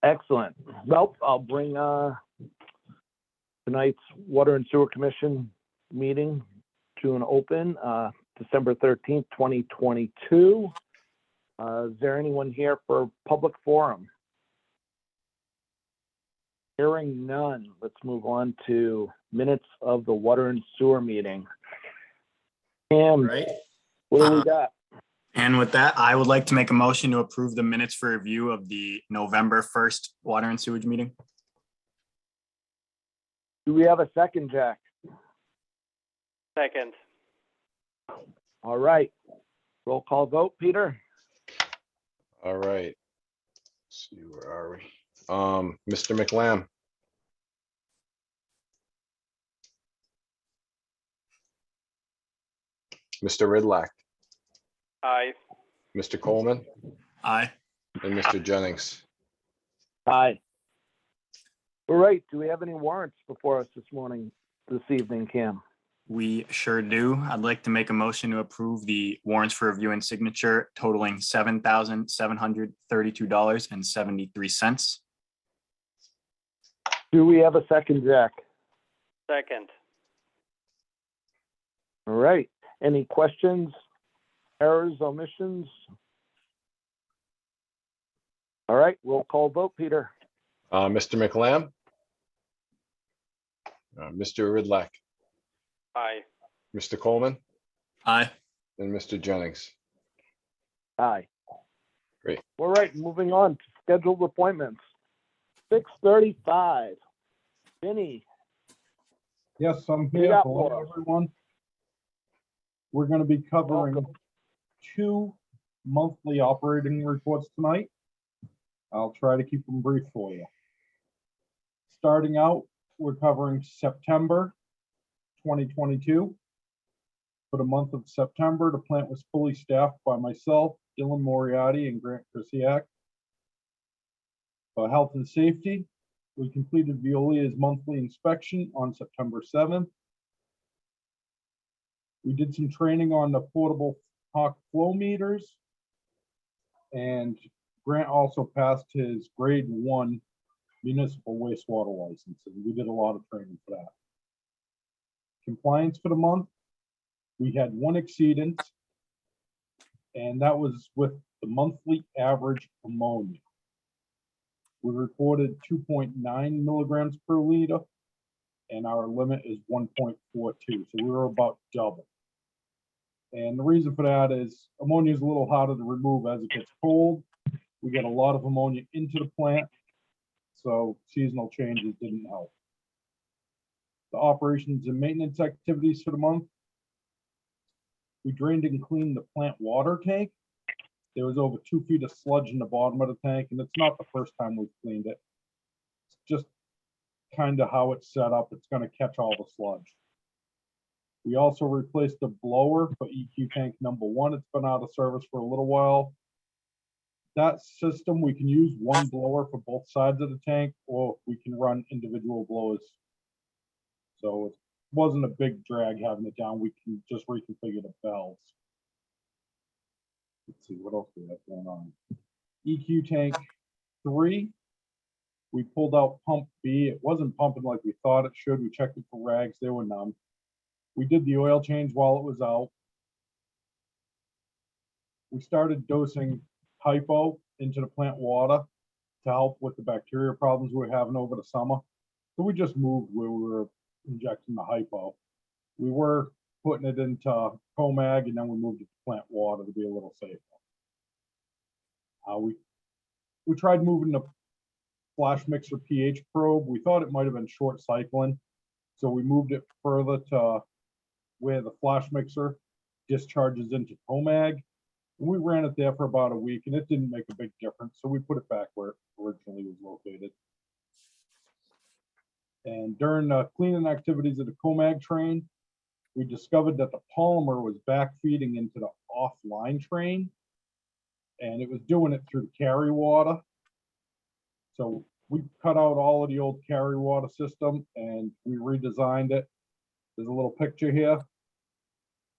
Excellent. Well, I'll bring tonight's Water and Sewer Commission meeting to an open, December 13th, 2022. Is there anyone here for public forum? Hearing none, let's move on to minutes of the Water and Sewer meeting. Cam, Right. what do we got? And with that, I would like to make a motion to approve the minutes for review of the November 1st Water and Sewage meeting. Do we have a second, Jack? Second. All right. Roll call vote, Peter? All right. Let's see, where are we? Mr. McLam, Mr. Ridlack, Aye. Mr. Coleman, Aye. and Mr. Jennings. Aye. All right. Do we have any warrants before us this evening, Cam? We sure do. I'd like to make a motion to approve the warrants for review and signature totaling $7,732.73. Do we have a second, Jack? Second. All right. Any questions, errors, omissions? All right. Roll call vote, Peter. Mr. McLam, Mr. Ridlack, Aye. Mr. Coleman, Aye. and Mr. Jennings. Aye. Great. All right. Moving on to scheduled appointments. 6:35. Vinny. Yes, I'm What do you here. got Hello, for us? everyone. We're going to be covering Welcome. 2 monthly operating reports tonight. I'll try to keep them brief for you. Starting out, we're covering September 2022. For the month of September, the plant was fully staffed by myself, Dylan Moriarty, and Grant Krisiak. For health and safety, we completed Veolia's monthly inspection on September 7th. We did some training on the portable hawk flow meters. And Grant also passed his grade 1 municipal wastewater license. And we did a lot of training for that. Compliance for the month, we had 1 exceedance, and that was with the monthly average ammonia. We reported 2.9 milligrams per liter, and our limit is 1.42, so we were about double. And the reason for that is ammonia is a little harder to remove as it gets cold. We get a lot of ammonia into the plant, so seasonal changes didn't help. The operations and maintenance activities for the month, we drained and cleaned the plant water tank. There was over 2 feet of sludge in the bottom of the tank, and it's not the first time we've cleaned it. It's just kind of how it's set up. It's going to catch all the sludge. We also replaced the blower for EQ tank number 1. It's been out of service for a little while. That system, we can use one blower for both sides of the tank, or we can run individual blowers. So it wasn't a big drag having it down. We can just reconfigure the valves. Let's see, what else we have going on? EQ tank 3, we pulled out pump B. It wasn't pumping like we thought it should. We checked it for rags, there were none. We did the oil change while it was out. We started dosing hypo into the plant water to help with the bacteria problems we were having over the summer. So we just moved where we were injecting the hypo. We were putting it into Comag, and then we moved it to plant water to be a little safer. We tried moving the flash mixer pH probe. We thought it might have been short cycling, so we moved it further to where the flash mixer discharges into Comag. And we ran it there for about a week, and it didn't make a big difference, so we put it back where it originally was located. And during the cleaning activities of the Comag train, we discovered that the polymer was backfeeding into the offline train, and it was doing it through the carry water. So we cut out all of the old carry water system and we redesigned it. There's a little picture here.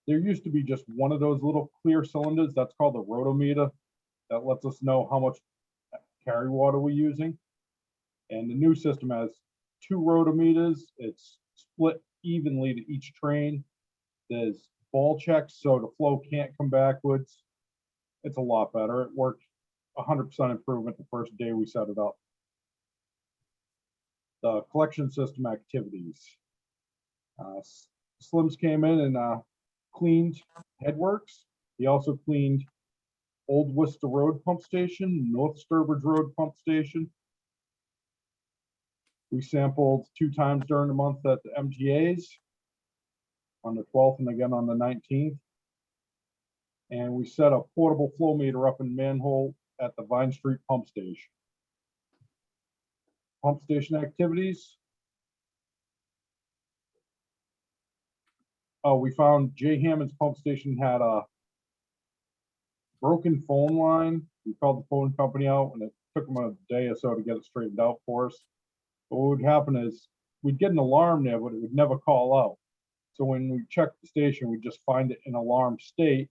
There used to be just one of those little clear cylinders. That's called a rotometer. That lets us know how much carry water we're using. And the new system has 2 rotometers. It's split evenly to each train. There's ball checks, so the flow can't come backwards. It's a lot better. It worked 100% improvement the first day we set it up. The collection system activities. Slims came in and cleaned Headworks. He also cleaned Old Worcester Road Pump Station, North Sturbridge Road Pump Station. We sampled 2 times during the month at the MGAs, on the 12th and again on the 19th. And we set a portable flow meter up in manhole at the Vine Street Pump Station. Pump station activities. Oh, we found Jay Hammond's pump station had a broken phone line. We called the phone company out and it took them a day or so to get it straightened out for us. But what would happen is we'd get an alarm there, but it would never call out. So when we checked the station, we'd just find it in alarm state.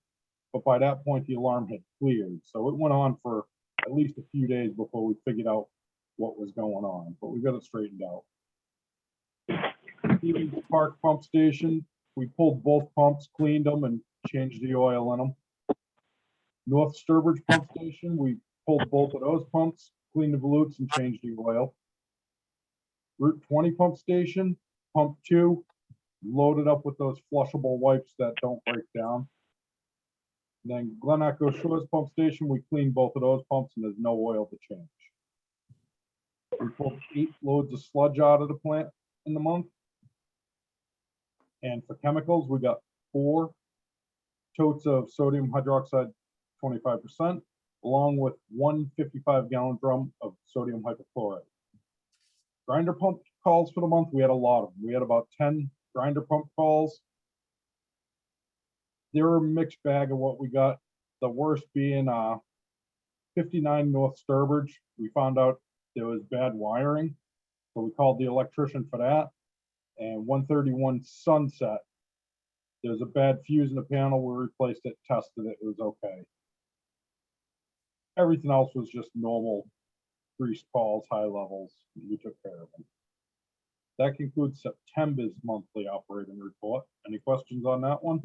But by that point, the alarm had cleared. So it went on for at least a few days before we figured out what was going on, but we got it straightened out. Stevens Park Pump Station, we pulled both pumps, cleaned them, and changed the oil in them. North Sturbridge Pump Station, we pulled both of those pumps, cleaned the volutes, and changed the oil. Route 20 Pump Station, pump 2, loaded up with those flushable wipes that don't break down. And then Glen Echo Shores Pump Station, we cleaned both of those pumps, and there's no oil to change. We pulled 8 loads of sludge out of the plant in the month. And for chemicals, we got 4 totes of sodium hydroxide 25%, along with 1 55-gallon drum of sodium hypochlorite. Grinder pump calls for the month, we had a lot of them. We had about 10 grinder pump calls. They were a mixed bag of what we got. The worst being 59 North Sturbridge. We found out there was bad wiring, so we called the electrician for that. And 131 Sunset, there's a bad fuse in the panel. We replaced it, tested it, it was okay. Everything else was just normal grease calls, high levels. We took care of them. That concludes September's monthly operating report. Any questions on that one?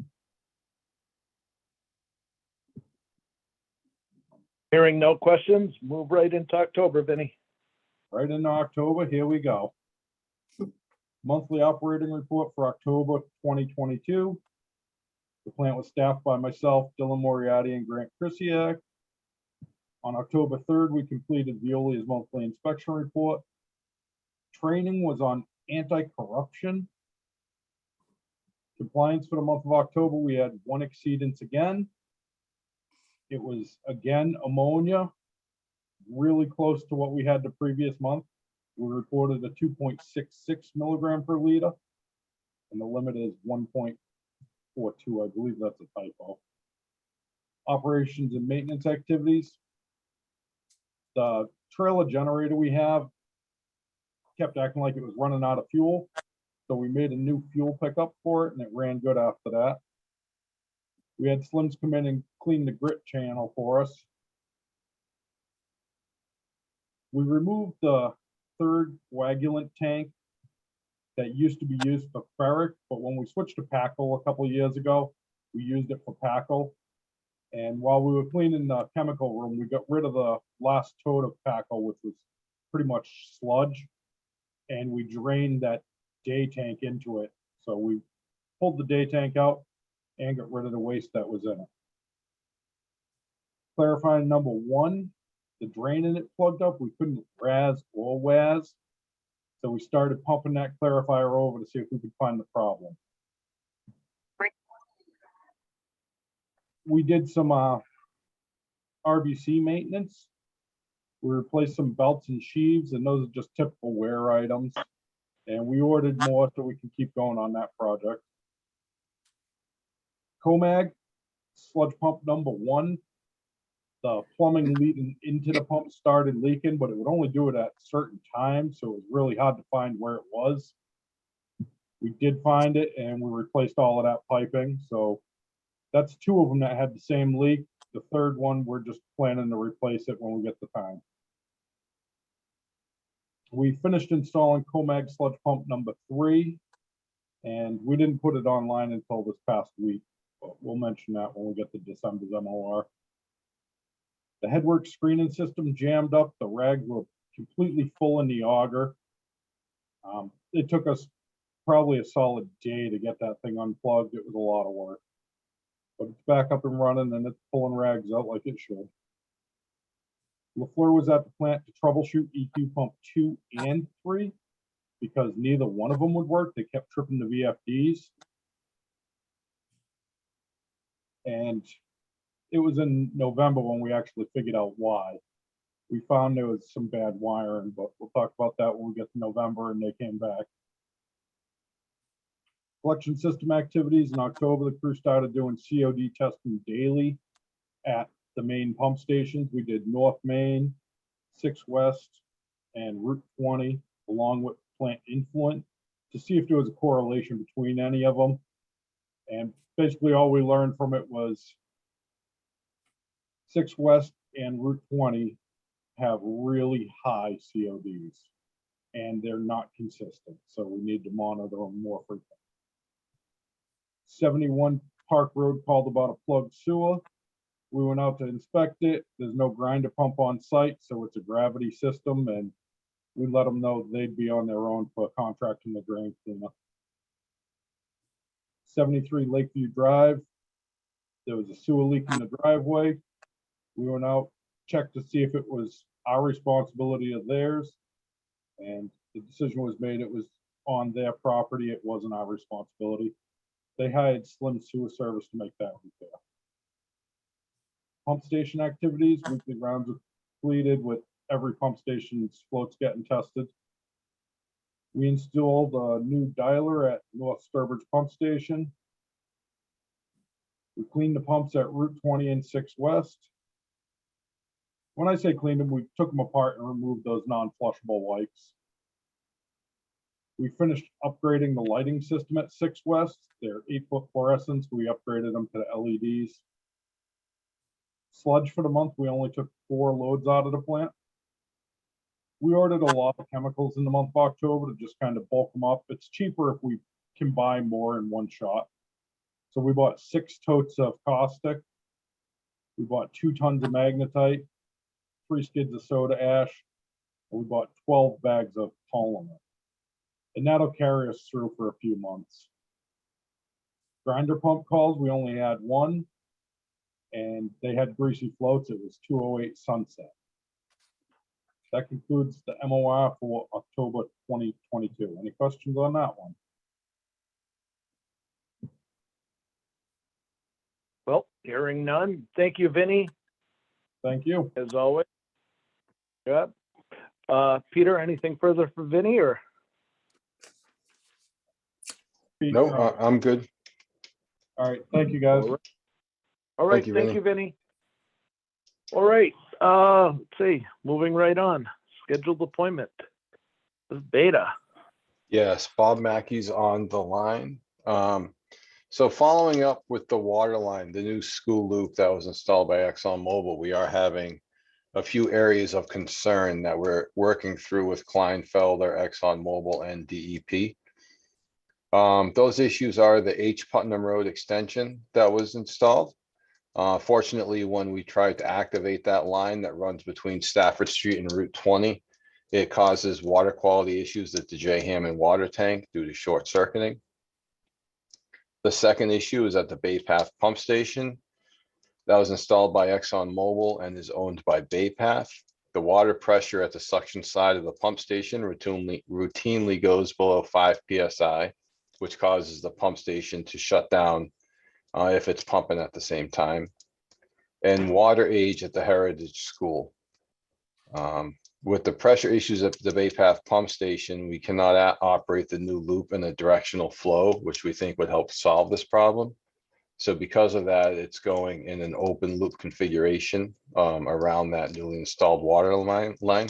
Hearing no questions, move right into October, Vinnie. Right in October, here we go. Monthly operating report for October 2022. The plant was staffed by myself, Dylan Moriarty, and Grant Krisiak. On October 3rd, we completed Veolia's monthly inspection report. Training was on anti-corruption. Compliance for the month of October, we had 1 exceedance again. It was again ammonia, really close to what we had the previous month. We reported a 2.66 milligram per liter, and the limit is 1.42. I believe that's a typo. Operations and maintenance activities. The trailer generator we have kept acting like it was running out of fuel, so we made a new fuel pickup for it, and it ran good after that. We had Slims come in and clean the grit channel for us. We removed the 3rd coagulant tank that used to be used for ferric, but when we switched to Packle a couple of years ago, we used it for Packle. And while we were cleaning the chemical room, we got rid of the last tote of Packle, which was pretty much sludge, and we drained that day tank into it. So we pulled the day tank out and got rid of the waste that was in it. Clarifying number 1, the drain in it plugged up. We couldn't RAS or WAS. So we started pumping that clarifier over to see if we could find the problem. We did some RBC maintenance. We replaced some belts and sheaves, and those are just typical wear items. And we ordered more so we can keep going on that project. Comag, sludge pump number 1. The plumbing leading into the pump started leaking, but it would only do it at certain times, so it was really hard to find where it was. We did find it, and we replaced all of that piping. So that's 2 of them that had the same leak. The 3rd one, we're just planning to replace it when we get the time. We finished installing Comag sludge pump number 3. And we didn't put it online until this past week, but we'll mention that when we get to December's MOR. The headwork screening system jammed up. The rags were completely full in the auger. It took us probably a solid day to get that thing unplugged. It was a lot of work. But it's back up and running and it's pulling rags out like it should. LaFleur was at the plant to troubleshoot EQ pump 2 and 3 because neither one of them would work. They kept tripping the VFDs. And it was in November when we actually figured out why. We found there was some bad wiring, but we'll talk about that when we get to November and they came back. Collection system activities in October, the crew started doing COD testing daily at the main pump stations. We did North Main, 6 West, and Route 20, along with plant influent, to see if there was a correlation between any of them. And basically all we learned from it was 6 West and Route 20 have really high CODs, and they're not consistent. So we need to monitor them more frequently. 71 Park Road called about a plugged sewer. We went out to inspect it. There's no grinder pump on site, so it's a gravity system, and we let them know they'd be on their own for contracting the drain cleanup. 73 Lakeview Drive. There was a sewer leak in the driveway. We went out, checked to see if it was our responsibility or theirs, and the decision was made it was on their property. It wasn't our responsibility. They hired Slim Sewer Service to make that repair. Pump station activities, weekly rounds are completed with every pump station's floats getting tested. We installed a new dialer at North Sturbridge Pump Station. We cleaned the pumps at Route 20 and 6 West. When I say cleaned them, we took them apart and removed those non-flushable wipes. We finished upgrading the lighting system at 6 West. They're 8-foot fluorescents. We upgraded them to the LEDs. Sludge for the month, we only took 4 loads out of the plant. We ordered a lot of chemicals in the month of October to just kind of bulk them up. It's cheaper if we can buy more in one shot. So we bought 6 totes of caustic. We bought 2 tons of magnetite, 3 skids of soda ash, and we bought 12 bags of polymer. And that'll carry us through for a few months. Grinder pump calls, we only had 1, and they had greasy floats. It was 208 Sunset. That concludes the MOR for October 2022. Any questions on that one? Well, hearing none. Thank you, Vinny, Thank you. as always. Yep. Peter, anything further for Vinny or? No, I'm good. All right, thank you, guys. All right, Thank you, thank Vinny. you, Vinny. All right, let's see, moving right on. Scheduled appointment. This is Beta. Yes, Bob Mackey's on the line. So following up with the water line, the new school loop that was installed by ExxonMobil, we are having a few areas of concern that we're working through with Kleinfelder, ExxonMobil, and DEP. Those issues are the H. Putnam Road extension that was installed. Fortunately, when we tried to activate that line that runs between Stafford Street and Route 20, it causes water quality issues at the J. Hammond water tank due to short circuiting. The second issue is at the Bay Path pump station that was installed by ExxonMobil and is owned by Bay Path. The water pressure at the suction side of the pump station routinely goes below 5 PSI, which causes the pump station to shut down if it's pumping at the same time. And water age at the Heritage School. With the pressure issues at the Bay Path pump station, we cannot operate the new loop in a directional flow, which we think would help solve this problem. So because of that, it's going in an open loop configuration around that newly installed water line,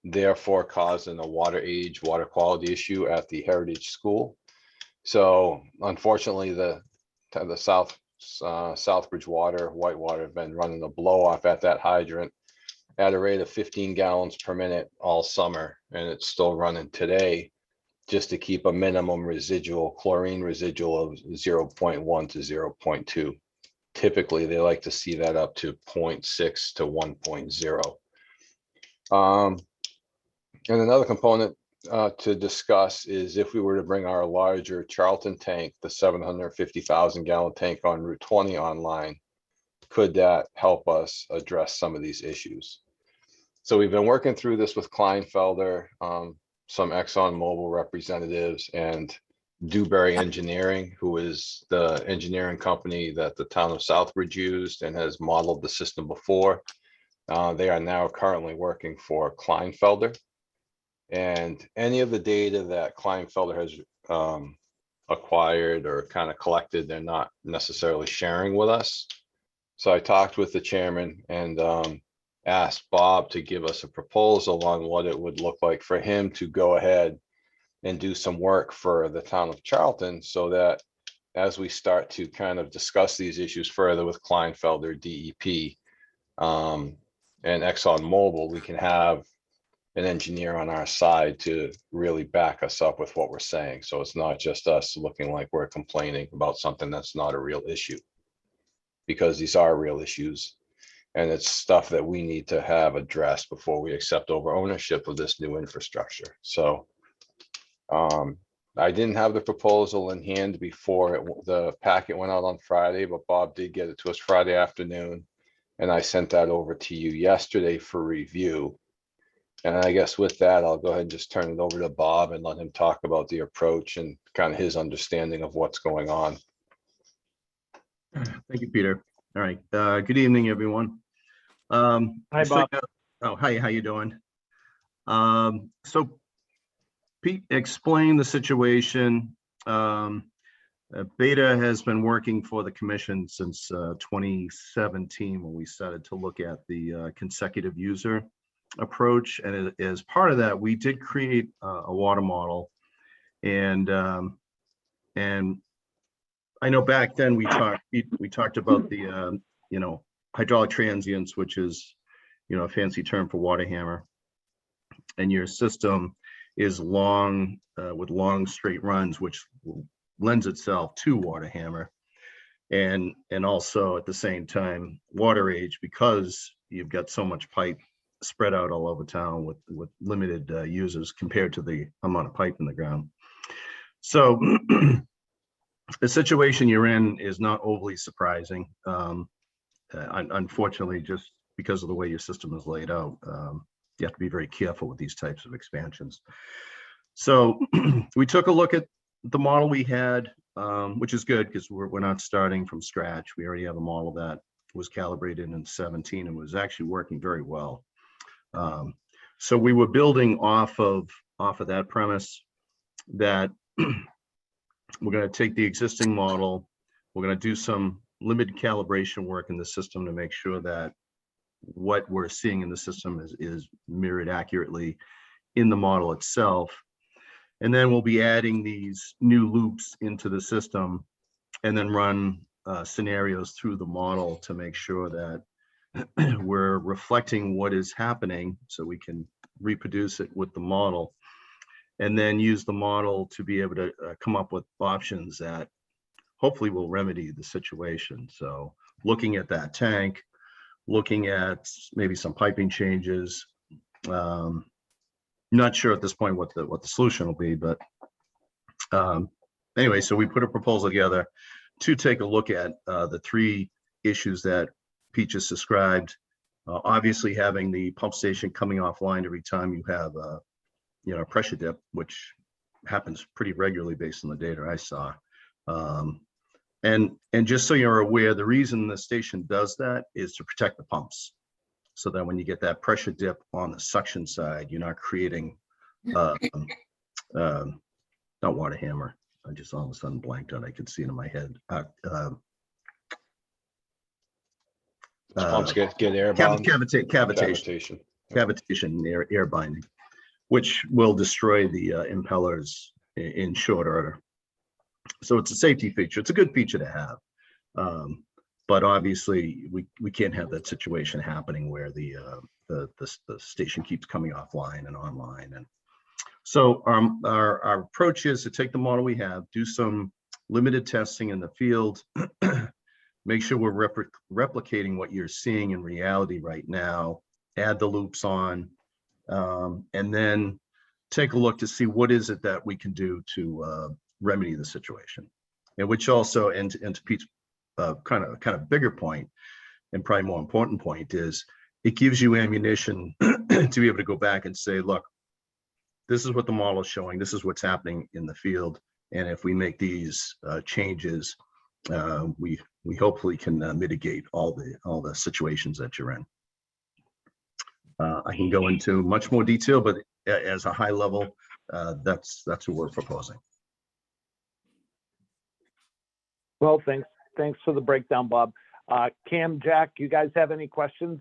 therefore causing a water age, water quality issue at the Heritage School. So unfortunately, the Southbridge Water, Whitewater have been running a blow off at that hydrant at a rate of 15 gallons per minute all summer, and it's still running today, just to keep a minimum residual, chlorine residual of 0.1 to 0.2. Typically, they like to see that up to 0.6 to 1.0. And another component to discuss is if we were to bring our larger Charlton tank, the 750,000 gallon tank on Route 20 online, could that help us address some of these issues? So we've been working through this with Kleinfelder, some ExxonMobil representatives, and Dewberry Engineering, who is the engineering company that the town of Southbridge used and has modeled the system before. They are now currently working for Kleinfelder. And any of the data that Kleinfelder has acquired or kind of collected, they're not necessarily sharing with us. So I talked with the chairman and asked Bob to give us a proposal on what it would look like for him to go ahead and do some work for the town of Charlton, so that as we start to kind of discuss these issues further with Kleinfelder, DEP, and ExxonMobil, we can have an engineer on our side to really back us up with what we're saying. So it's not just us looking like we're complaining about something that's not a real issue, because these are real issues. And it's stuff that we need to have addressed before we accept over ownership of this new infrastructure. So I didn't have the proposal in hand before the packet went out on Friday, but Bob did get it to us Friday afternoon. And I sent that over to you yesterday for review. And I guess with that, I'll go ahead and just turn it over to Bob and let him talk about the approach and kind of his understanding of what's going on. Thank you, Peter. All right. Good evening, everyone. Hi, Bob. Oh, hi, how you doing? So Pete explained the situation. Beta has been working for the commission since 2017, when we started to look at the consecutive user approach. And as part of that, we did create a water model. And I know back then we talked about the hydraulic transients, which is a fancy term for water hammer. And your system is long with long straight runs, which lends itself to water hammer, and also at the same time water age, because you've got so much pipe spread out all over town with limited users compared to the amount of pipe in the ground. So the situation you're in is not overly surprising. Unfortunately, just because of the way your system is laid out, you have to be very careful with these types of expansions. So we took a look at the model we had, which is good because we're not starting from scratch. We already have a model that was calibrated in 17 and was actually working very well. So we were building off of that premise that we're going to take the existing model, we're going to do some limited calibration work in the system to make sure that what we're seeing in the system is mirrored accurately in the model itself. And then we'll be adding these new loops into the system and then run scenarios through the model to make sure that we're reflecting what is happening so we can reproduce it with the model, and then use the model to be able to come up with options that hopefully will remedy the situation. So looking at that tank, looking at maybe some piping changes, not sure at this point what the solution will be, but anyway, so we put a proposal together to take a look at the three issues that Pete just described. Obviously, having the pump station coming offline every time you have a pressure dip, which happens pretty regularly based on the data I saw. And just so you're aware, the reason the station does that is to protect the pumps, so that when you get that pressure dip on the suction side, you're not creating, not water hammer. I just all of a sudden blanked out. I could see it in my head. Pumps get air bound. Cavitation, air binding, which will destroy the impellers in short order. So it's a safety feature. It's a good feature to have. But obviously, we can't have that situation happening where the station keeps coming offline and online. And so our approach is to take the model we have, do some limited testing in the field, make sure we're replicating what you're seeing in reality right now, add the loops on, and then take a look to see what is it that we can do to remedy the situation. And which also, and to Pete's kind of bigger point, and probably more important point, is it gives you ammunition to be able to go back and say, look, this is what the model is showing, this is what's happening in the field, and if we make these changes, we hopefully can mitigate all the situations that you're in. I can go into much more detail, but as a high level, that's what we're proposing. Well, thanks for the breakdown, Bob. Cam, Jack, you guys have any questions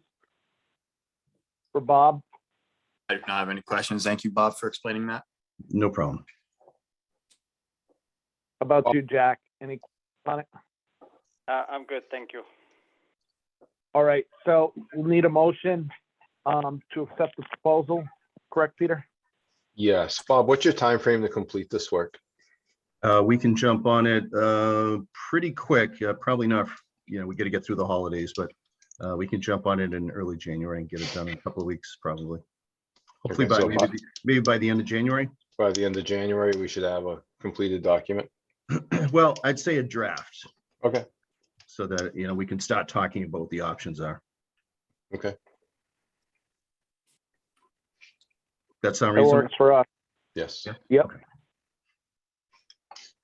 for Bob? I do not have any questions. Thank you, Bob, for explaining that. No problem. How about you, Jack? Any on it? I'm good, thank you. All right, so we'll need a motion to accept the proposal, correct, Peter? Yes, Bob, what's your time frame to complete this work? We can jump on it pretty quick. Probably not, we got to get through the holidays, but we can jump on it in early January and get it done in a couple of weeks, probably. Hopefully Okay, by so maybe by the end of January. by the end of January, we should have a completed document. Well, I'd say a draft, Okay, so that we can start talking about what the options are. okay. That sound That reasonable? works for us. Yes. Yep. Okay.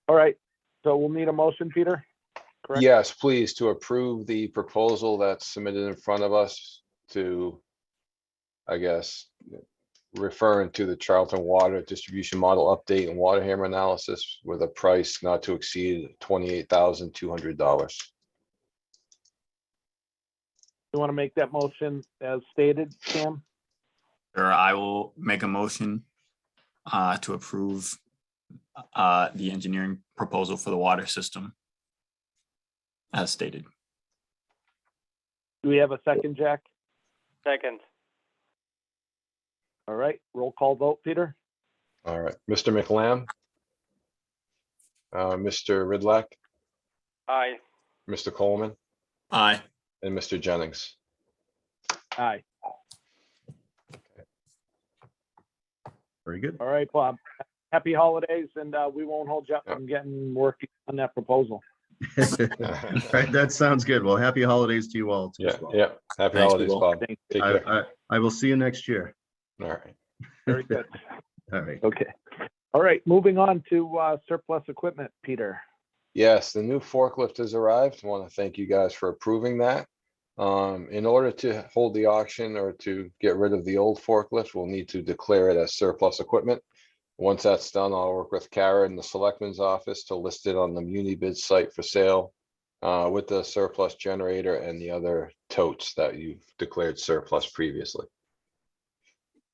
All right, so we'll need a motion, Peter? Correct? Yes, please, to approve the proposal that's submitted in front of us to, I guess, referring to the Charlton Water Distribution Model Update and Water Hammer Analysis with a price not to exceed $28,200. You want to make that motion as stated, Cam? Or I will make a motion to approve the engineering proposal for the water system as stated. Do we have a second, Jack? Second, All right, roll call vote, Peter? All right, Mr. McLam, Mr. Ridlack, aye. Mr. Coleman, Aye. and Mr. Jennings. Aye. Very good. All right, Bob. Happy holidays, and we won't hold you up from getting working on that proposal. Right, that sounds good. Well, happy holidays to you all too. Yeah, as well. yeah. Happy Thanks, holidays, Will. Bob. Thank Take care. I will see you next year. All right. Very good. All right. Okay. All right, moving on to surplus equipment, Peter. Yes, the new forklift has arrived. I want to thank you guys for approving that. In order to hold the auction or to get rid of the old forklift, we'll need to declare it as surplus equipment. Once that's done, I'll work with Kara in the selectman's office to list it on the Munibid site for sale with the surplus generator and the other totes that you've declared surplus previously.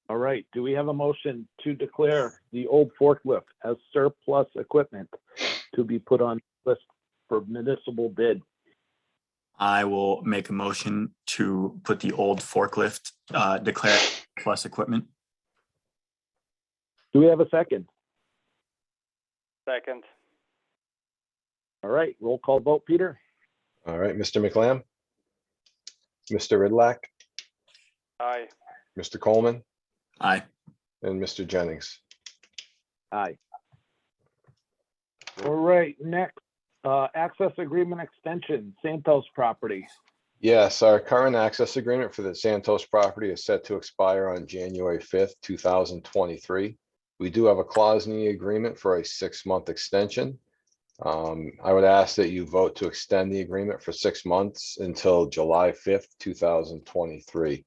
All right, do we have a motion to declare the old forklift as surplus equipment to be put on list for municipal bid? I will make a motion to put the old forklift declare plus equipment. Do we have a second? Second, All right, roll call vote, Peter? All right, Mr. McLam, Mr. Ridlack, aye. Mr. Coleman, Aye. and Mr. Jennings. Aye. All right, next, access agreement extension, Santos property. Yes, our current access agreement for the Santos property is set to expire on January 5th, 2023. We do have a clause in the agreement for a 6-month extension. I would ask that you vote to extend the agreement for 6 months until July 5th, 2023.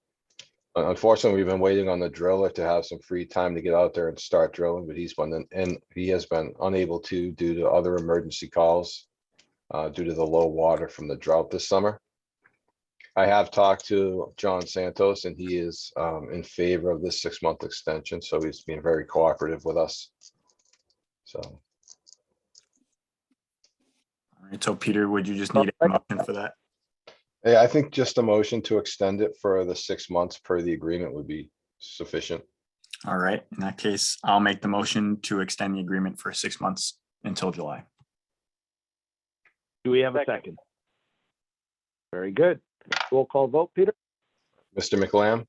Unfortunately, we've been waiting on the driller to have some free time to get out there and start drilling, but he has been unable to due to other emergency calls due to the low water from the drought this summer. I have talked to John Santos and he is in favor of this 6-month extension, so he's been very cooperative with us. So, All right. So Peter, would you just need a motion for that? Yeah, I think just a motion to extend it for the 6 months per the agreement would be sufficient. All right, in that case, I'll make the motion to extend the agreement for 6 months until July. Do we have a Second. second? Very good. Roll call vote, Peter? Mr. McLam?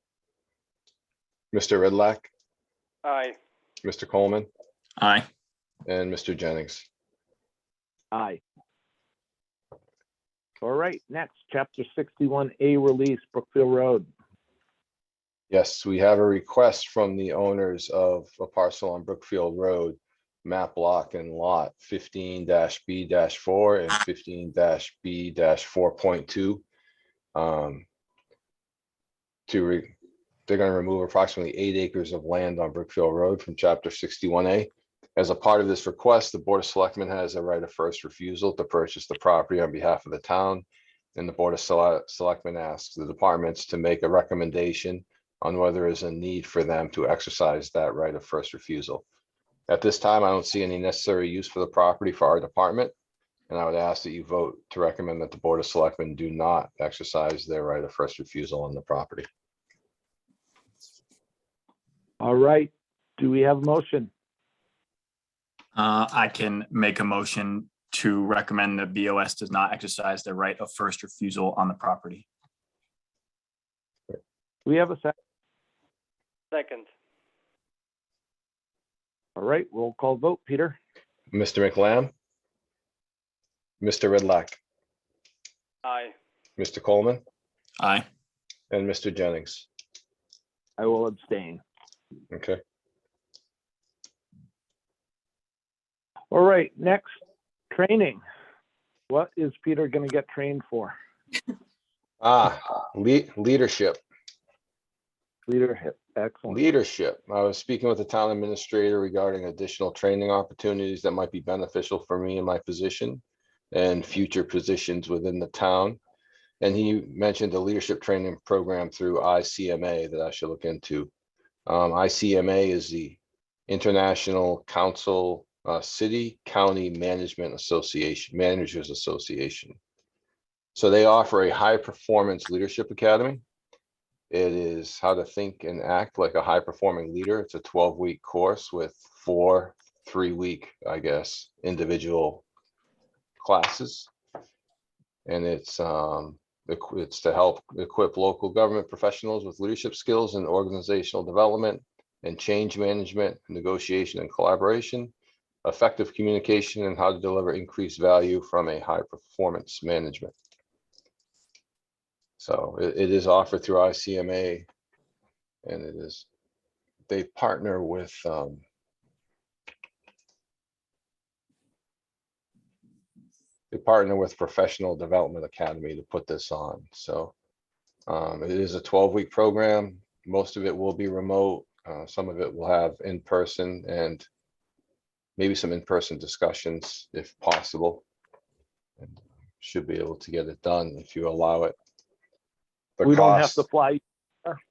Mr. Redlack? Aye. Mr. Coleman? Aye. And Mr. Jennings? Aye. All right, next, chapter 61A release, Brookfield Road. Yes, we have a request from the owners of a parcel on Brookfield Road, map block and lot 15-B-4 and 15-B-4.2. They're gonna remove approximately 8 acres of land on Brookfield Road from chapter 61A. As a part of this request, the Board of Selectmen has a right of first refusal to purchase the property on behalf of the town. And the Board of Selectmen asks the departments to make a recommendation on whether there's a need for them to exercise that right of first refusal. At this time, I don't see any necessary use for the property for our department. And I would ask that you vote to recommend that the Board of Selectmen do not exercise their right of first refusal on the property. All right, do we have a motion? I can make a motion to recommend that BOS does not exercise their right of first refusal on the property. Do we have a second? Second. All right, roll call vote, Peter? Mr. McLam? Mr. Redlack? Aye. Mr. Coleman? Aye. And Mr. Jennings? I will abstain. Okay. All right, next, training. What is Peter gonna get trained for? Leadership. Leadership, excellent. Leadership. I was speaking with the town administrator regarding additional training opportunities that might be beneficial for me in my position and future positions within the town. And he mentioned a leadership training program through ICMA that I should look into. ICMA is the International Council City County Management Association, Managers Association. So they offer a high performance leadership academy. It is how to think and act like a high performing leader. It's a 12-week course with 4 3-week, I guess, individual classes. And it's to help equip local government professionals with leadership skills and organizational development and change management, negotiation and collaboration, effective communication, and how to deliver increased value from a high performance management. So it is offered through ICMA, and they partner with Professional Development Academy to put this on. So it is a 12-week program. Most of it will be remote. Some of it will have in-person and maybe some in-person discussions if possible. And should be able to get it done if you allow it. The We don't have cost, to fly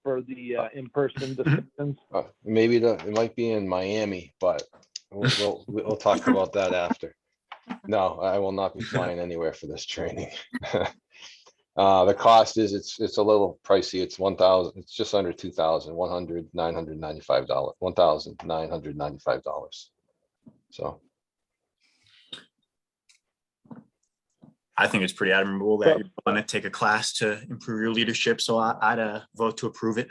for the in-person discussions. maybe it might be in Miami, but we'll talk about that after. No, I will not be flying anywhere for this training. The cost is, it's a little pricey. It's it's just under $1,995. So I think it's pretty admirable that you're going to take a class to improve your leadership. So I'd vote to approve it.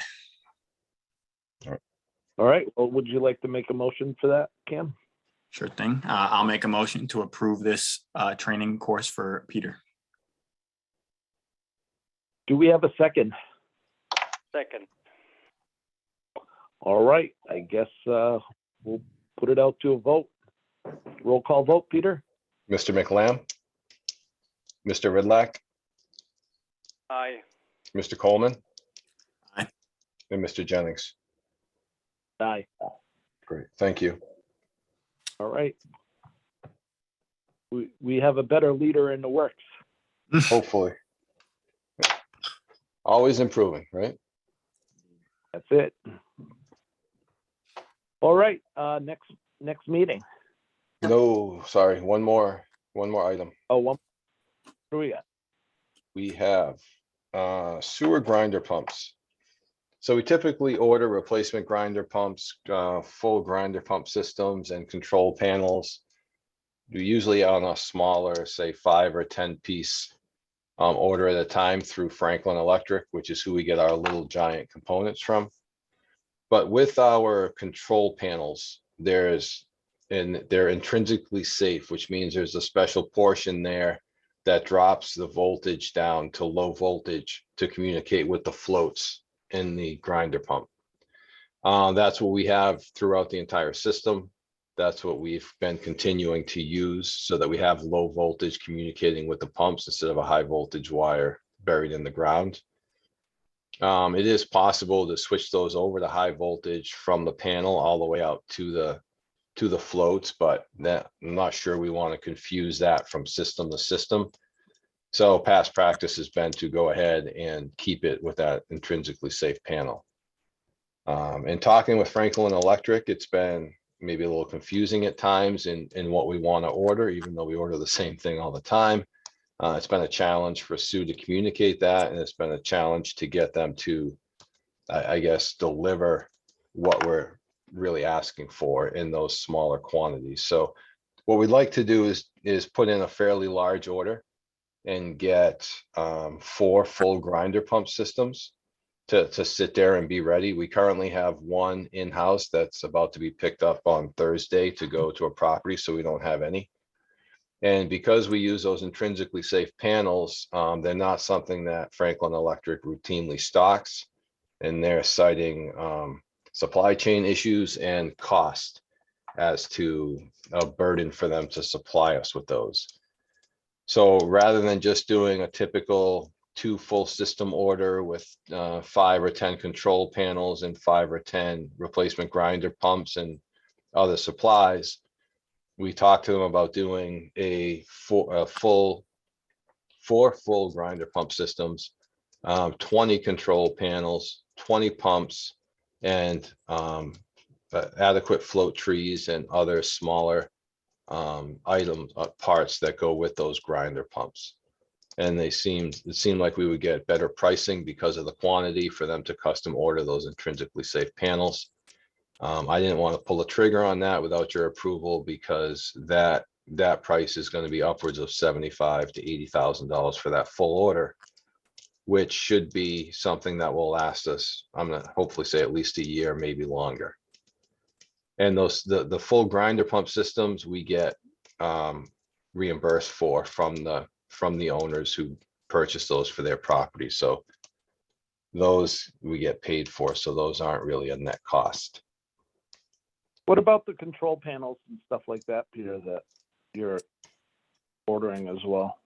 All right, well, would you like to make a motion for that, Cam? Sure thing. I'll make a motion to approve this training course for Peter. Do we have a second? Second. All right, I guess we'll put it out to a vote. Roll call vote, Peter? Mr. McLam, Mr. Redlack, Aye. Mr. Coleman. Aye. And Mr. Jennings. Aye. Great, thank you. All right. We have a better leader in the works. Hopefully. Always improving, right? That's it. All right, next meeting. No, sorry, one more item. Oh, one. Who we got? We have Sewer grinder pumps. So we typically order replacement grinder pumps, full grinder pump systems and control panels. We usually on a smaller, say 5 or 10 piece order at a time through Franklin Electric, which is who we get our little giant components from. But with our control panels, they're intrinsically safe, which means there's a special portion there that drops the voltage down to low voltage to communicate with the floats in the grinder pump. That's what we have throughout the entire system. That's what we've been continuing to use so that we have low voltage communicating with the pumps instead of a high voltage wire buried in the ground. It is possible to switch those over to high voltage from the panel all the way out to the floats, but that I'm not sure we want to confuse that from system to system. So past practice has been to go ahead and keep it with that intrinsically safe panel. And talking with Franklin Electric, it's been maybe a little confusing at times in what we want to order, even though we order the same thing all the time. It's been a challenge for Sue to communicate that, and it's been a challenge to get them to, I guess, deliver what we're really asking for in those smaller quantities. So what we'd like to do is put in a fairly large order and get 4 full grinder pump systems to sit there and be ready. We currently have one in-house that's about to be picked up on Thursday to go to a property, so we don't have any. And because we use those intrinsically safe panels, they're not something that Franklin Electric routinely stocks, and they're citing supply chain issues and cost as to a burden for them to supply us with those. So rather than just doing a typical 2 full system order with 5 or 10 control panels and 5 or 10 replacement grinder pumps and other supplies, we talked to them about doing a 4 full grinder pump systems, 20 control panels, 20 pumps, and adequate float trees and other smaller items, parts that go with those grinder pumps. And it seemed like we would get better pricing because of the quantity for them to custom order those intrinsically safe panels. I didn't want to pull the trigger on that without your approval because that price is going to be upwards of $75,000 to $80,000 for that full order, which should be something that will last us, I'm gonna hopefully say at least a year, maybe longer. And the full grinder pump systems we get reimbursed from the owners who purchase those for their property. So those we get paid for, so those aren't really a net cost. What about the control panels and stuff like that, Peter, that you're ordering as well?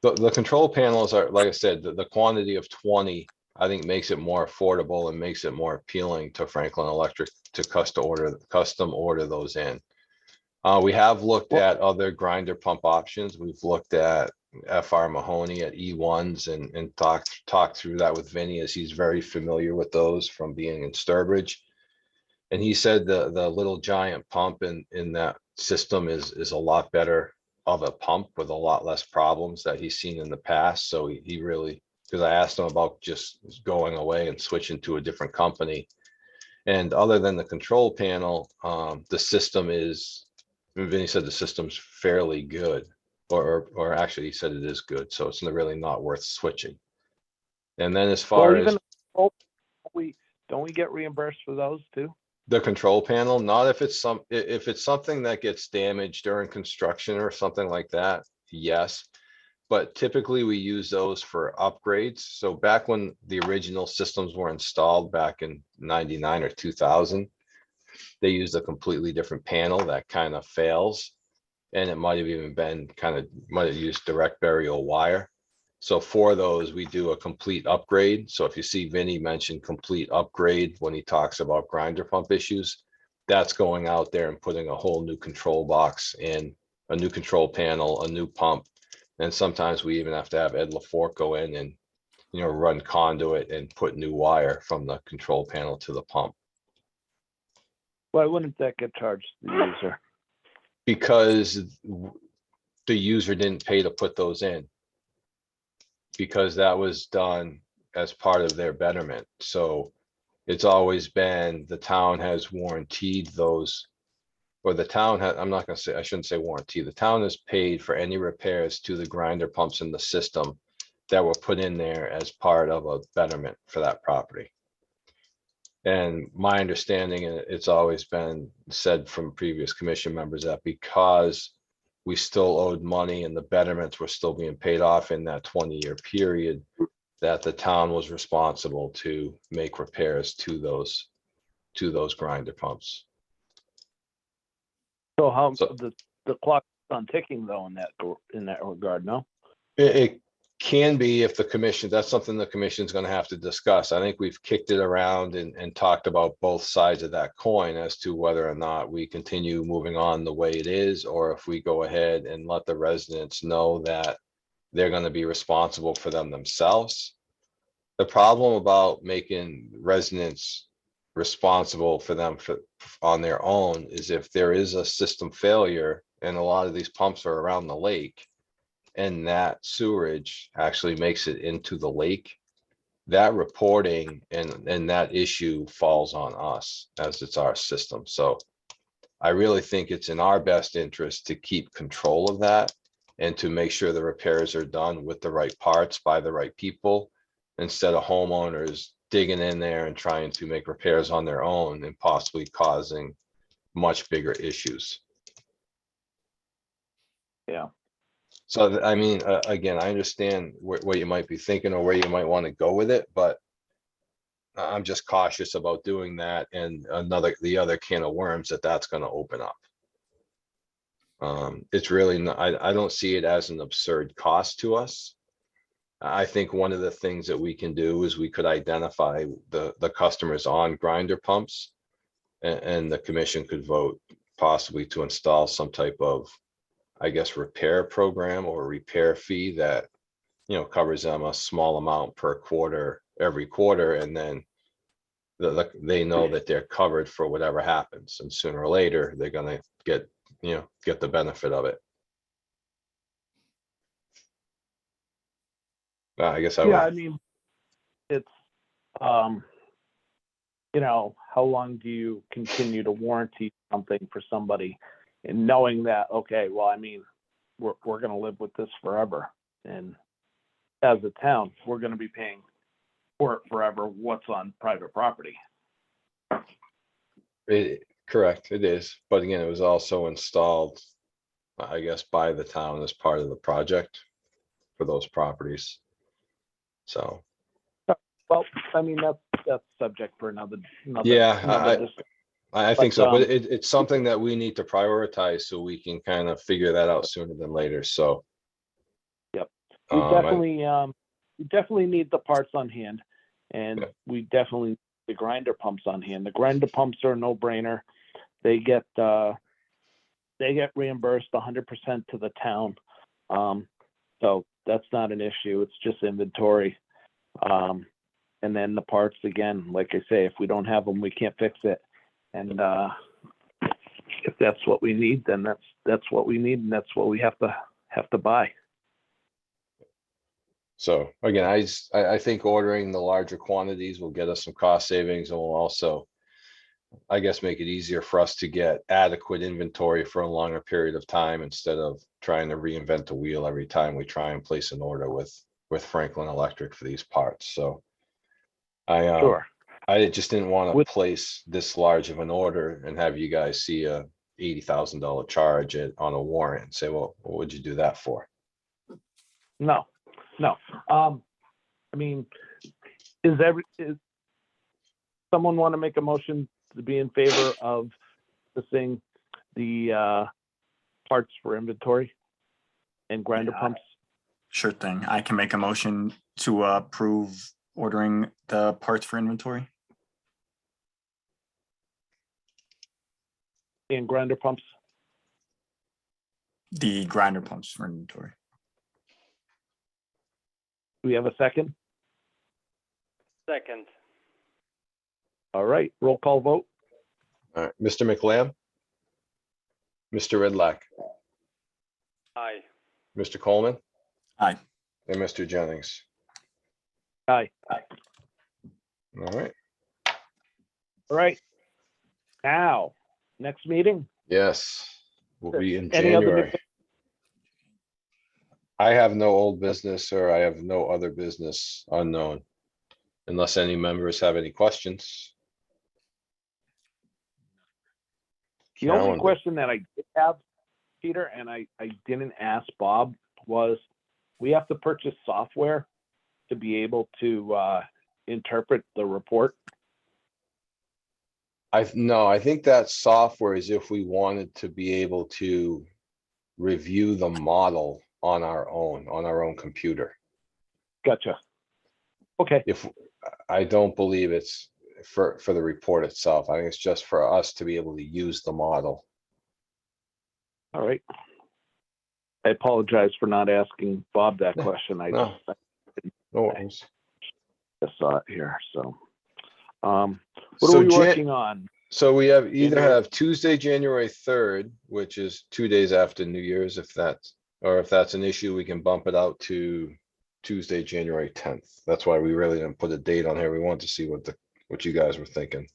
The control panels are, like I said, the quantity of 20, I think makes it more affordable and makes it more appealing to Franklin Electric to custom order those in. We have looked at other grinder pump options. We've looked at FR Mahoney at E1s and talked through that with Vinny, as he's very familiar with those from being in Sturbridge. And he said the little giant pump in that system is a lot better of a pump with a lot less problems that he's seen in the past. So he really, because I asked him about just going away and switching to a different company. And other than the control panel, the system is, Vinny said the system's fairly good, or actually he said it is good. So it's really not worth switching. And then as far as don't we get reimbursed for those too? the control panel, not if it's something that gets damaged during construction or something like that, yes. But typically we use those for upgrades. So back when the original systems were installed back in 99 or 2000, they used a completely different panel that kind of fails. And it might have even been might have used direct burial wire. So for those, we do a complete upgrade. So if you see Vinny mention complete upgrade when he talks about grinder pump issues, that's going out there and putting a whole new control box in, a new control panel, a new pump. And sometimes we even have to have Ed LaForte go in and, run conduit and put new wire from the control panel to the pump. Why wouldn't that get charged to the user? Because the user didn't pay to put those in. because that was done as part of their betterment. So it's always been, the town has warranted those, or the town had, I'm not gonna say, I shouldn't say warranty, the town has paid for any repairs to the grinder pumps in the system that were put in there as part of a betterment for that property. And my understanding, and it's always been said from previous commission members, that because we still owed money and the betterments were still being paid off in that 20-year period, that the town was responsible to make repairs to those grinder pumps. So how, So- the clock's on ticking though in that regard, no? It can be if the commission, that's something the commission's gonna have to discuss. I think we've kicked it around and talked about both sides of that coin as to whether or not we continue moving on the way it is, or if we go ahead and let the residents know that they're gonna be responsible for them themselves. The problem about making residents responsible for them on their own is if there is a system failure, and a lot of these pumps are around the lake, and that sewerage actually makes it into the lake, that reporting and that issue falls on us as it's our system. So I really think it's in our best interest to keep control of that and to make sure the repairs are done with the right parts by the right people, instead of homeowners digging in there and trying to make repairs on their own and possibly causing much bigger issues. Yeah. So I mean, again, I understand what you might be thinking or where you might want to go with it, but I'm just cautious about doing that and the other can of worms that's going to open up. It's really not, I don't see it as an absurd cost to us. I think one of the things that we can do is we could identify the customers on grinder pumps, and the commission could vote possibly to install some type of, I guess, repair program or repair fee that, covers them a small amount per quarter, every quarter, and then they know that they're covered for whatever happens, and sooner or later, they're gonna get the benefit of it. I guess I Yeah, I would, mean, it's, how long do you continue to warranty something for somebody and knowing that, okay, well, I mean, we're gonna live with this forever. And as a town, we're gonna be paying for it forever, what's on private property. correct, it is, but again, it was also installed, I guess, by the town as part of the project for those properties. So, Well, I mean, that's subject for another. Yeah, another dis- I think so, But, but it's something that we need to prioritize so we can kind of figure that out sooner than later, so. Yep. We definitely need the parts on hand, and Yeah. we definitely need the grinder pumps on hand. The grinder pumps are a no-brainer. They get reimbursed 100% to the town. So that's not an issue. It's just inventory. And then the parts, again, like I say, if we don't have them, we can't fix it. And if that's what we need, then that's what we need, and that's what we have to buy. So again, I think ordering the larger quantities will get us some cost savings and will also, I guess, make it easier for us to get adequate inventory for a longer period of time instead of trying to reinvent the wheel every time we try and place an order with Franklin Electric for these parts. So Sure. I just didn't want to With- place this large of an order and have you guys see a $80,000 charge on a warrant and say, well, what would you do that for? No. I mean, is someone want to make a motion to be in favor of the parts for inventory and grinder Yeah. pumps? Sure thing. I can make a motion to approve ordering the parts for inventory. And grinder pumps? The grinder pumps for inventory. Do we have a second? Second. All right, roll call vote. All right, Mr. McLeod, Mr. Redlack, Aye. Mr. Coleman, Aye. and Mr. Jennings. Aye. All right. All right. Now, next meeting? Yes, we'll be in Any other new January. I have no old business or I have no other business unknown. Unless any members have any questions. The only Calendar. question that I did have, Peter, and I didn't ask Bob, was we have to purchase software to be able to interpret the report. No, I think that software is if we wanted to be able to review the model on our own computer. Gotcha. Okay, If, I don't believe it's for the report itself. I think it's just for us to be able to use the model. all right. I apologize for not asking Bob that Yeah, question. I no. just No worries. saw it here, so. What So are we Jan- working on? So we have either January- have Tuesday, January 3rd, which is 2 days after New Year's, if that's, or if that's an issue, we can bump it out to Tuesday, January 10th. That's why we really didn't put a date on here. We wanted to see what you guys were thinking.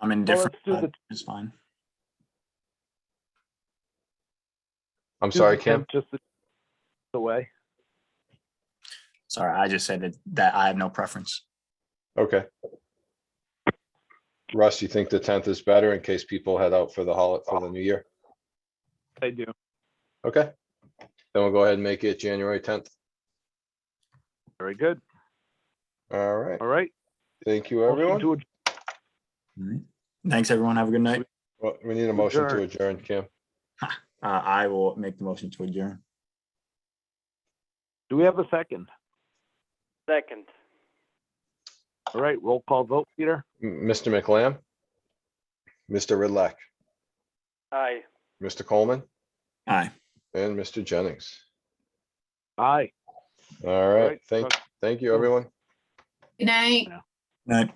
I'm Well, indifferent. let's do but the- It's fine. I'm sorry, Tuesday, Kim. 10th, just the way. Sorry, I just said that I have no preference. Okay. Russ, you think the 10th is better in case people head out for the new year? I do. Okay. Then we'll go ahead and make it January 10th. Very good. All right. All right. Thank you, Motion everyone. to adjourn. All right. Thanks, everyone. Have a good night. Well, we need a motion to adjourn, Kim. I will make the motion to adjourn. Do we have a second? Second. All right, roll call vote, Peter. Mr. McLam, Mr. Ridlack, Aye. Mr. Coleman, Aye. and Mr. Jennings. Aye. All right, thank you, everyone. Good night. Night.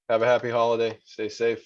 Have a happy holiday. Stay safe.